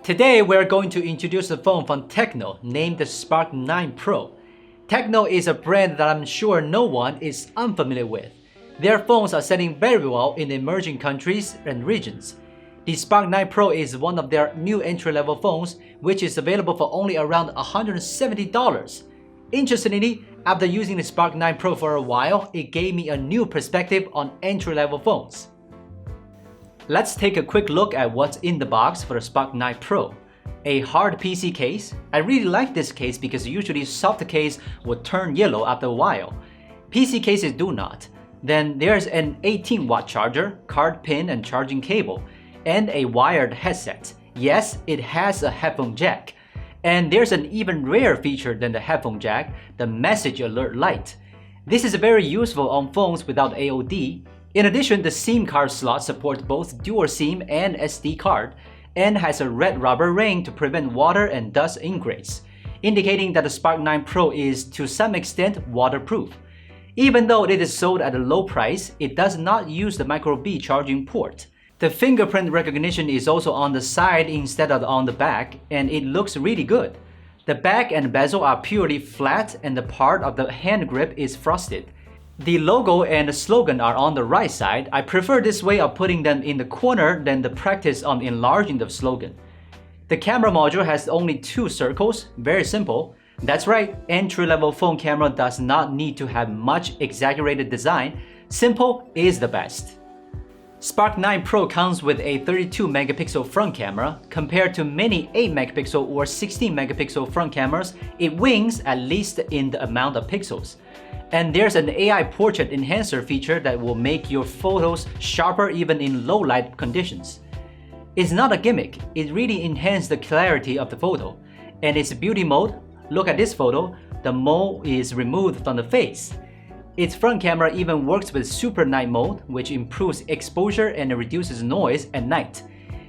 Today we're going to introduce a phone from Tecno named the Spark 9 Pro. Tecno is a brand that I'm sure no one is unfamiliar with. Their phones are selling very well in emerging countries and regions. The Spark 9 Pro is one of their new entry-level phones, which is available for only around $170. Interestingly, after using the Spark 9 Pro for a while, it gave me a new perspective on entry-level phones. Let's take a quick look at what's in the box for the Spark 9 Pro. A hard PC case. I really like this case because usually soft case will turn yellow after a while. PC cases do not. Then there's an 18-watt charger, card pin and charging cable, and a wired headset. Yes, it has a headphone jack. And there's an even rarer feature than the headphone jack, the message alert light. This is very useful on phones without AOD. In addition, the SIM card slot supports both dual SIM and SD card, and has a red rubber ring to prevent water and dust ingress, indicating that the Spark 9 Pro is to some extent waterproof. Even though it is sold at a low price, it does not use the micro:b charging port. The fingerprint recognition is also on the side instead of on the back, and it looks really good. The back and bezel are purely flat and the part of the hand grip is frosted. The logo and the slogan are on the right side. I prefer this way of putting them in the corner than the practice on enlarging the slogan. The camera module has only 2 circles, very simple. That's right, entry-level phone camera does not need to have much exaggerated design. Simple is the best. Spark 9 Pro comes with a 32 megapixel front camera. Compared to many 8 megapixel or 16 megapixel front cameras, it wins at least in the amount of pixels. And there's an AI portrait enhancer feature that will make your photos sharper even in low light conditions. It's not a gimmick, it really enhances the clarity of the photo. And its beauty mode, look at this photo, the mole is removed from the face. Its front camera even works with Super Night mode, which improves exposure and reduces noise at night.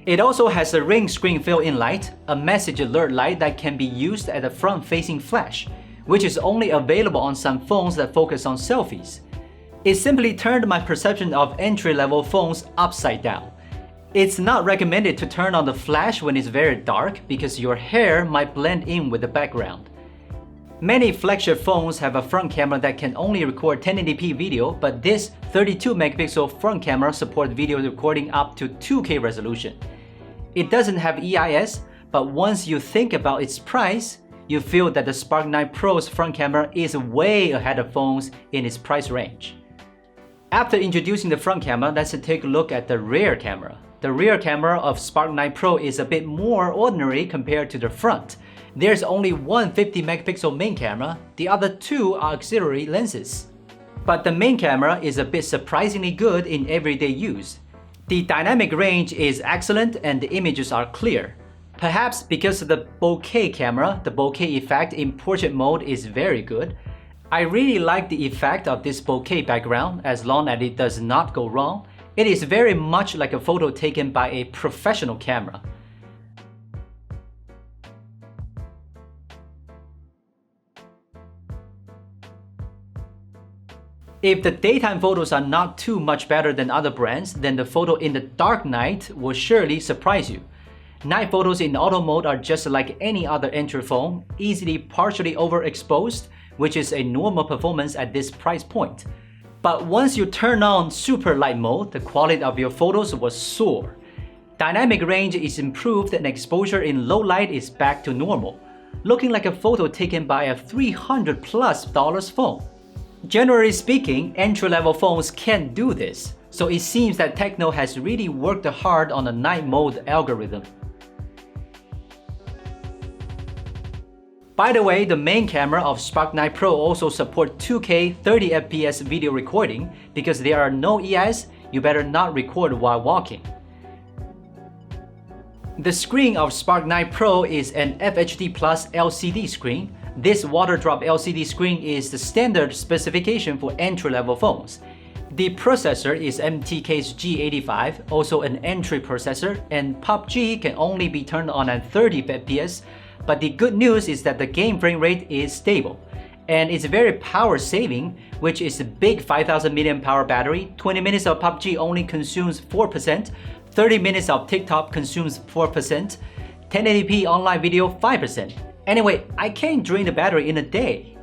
It also has a ring screen fill-in light, a message alert light that can be used as a front-facing flash, which is only available on some phones that focus on selfies. It simply turned my perception of entry-level phones upside down. It's not recommended to turn on the flash when it's very dark because your hair might blend in with the background. Many flagship phones have a front camera that can only record 1080p video, but this 32 megapixel front camera supports video recording up to 2K resolution. It doesn't have EIS, but once you think about its price, you feel that the Spark 9 Pro's front camera is way ahead of phones in its price range. After introducing the front camera, let's take a look at the rear camera. The rear camera of Spark 9 Pro is a bit more ordinary compared to the front. There's only one 50 megapixel main camera, the other 2 are auxiliary lenses. But the main camera is a bit surprisingly good in everyday use. The dynamic range is excellent and the images are clear. Perhaps because of the bokeh camera, the bokeh effect in portrait mode is very good. I really like the effect of this bokeh background as long as it does not go wrong. It is very much like a photo taken by a professional camera. If the daytime photos are not too much better than other brands, then the photo in the dark night will surely surprise you. Night photos in auto mode are just like any other entry phone, easily partially overexposed, which is a normal performance at this price point. But once you turn on super light mode, the quality of your photos will soar. Dynamic range is improved and exposure in low light is back to normal, looking like a photo taken by a $300+ phone. Generally speaking, entry-level phones can't do this, so it seems that Tecno has really worked hard on the night mode algorithm. By the way, the main camera of Spark 9 Pro also supports 2K 30fps video recording. Because there are no EIS, you better not record while walking. The screen of Spark 9 Pro is an FHD Plus LCD screen. This water drop LCD screen is the standard specification for entry-level phones. The processor is MTK's G85, also an entry processor, and PUBG can only be turned on at 30 FPS, but the good news is that the game frame rate is stable. And it's very power saving, which is a big 5000 mAh battery. 20 minutes of PUBG only consumes 4%, 30 minutes of TikTok consumes 4%, 1080p online video 5%. Anyway, I can't drain the battery in a day.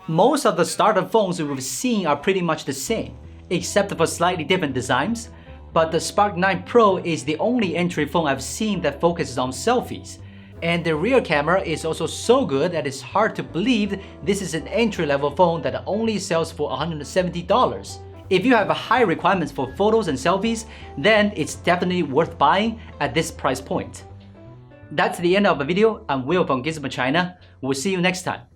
Most of the startup phones we've seen are pretty much the same, except for slightly different designs, but the Spark 9 Pro is the only entry phone I've seen that focuses on selfies. And the rear camera is also so good that it's hard to believe this is an entry-level phone that only sells for $170. If you have high requirements for photos and selfies, then it's definitely worth buying at this price point. That's the end of the video. I'm Will from Gizmo China. We'll see you next time.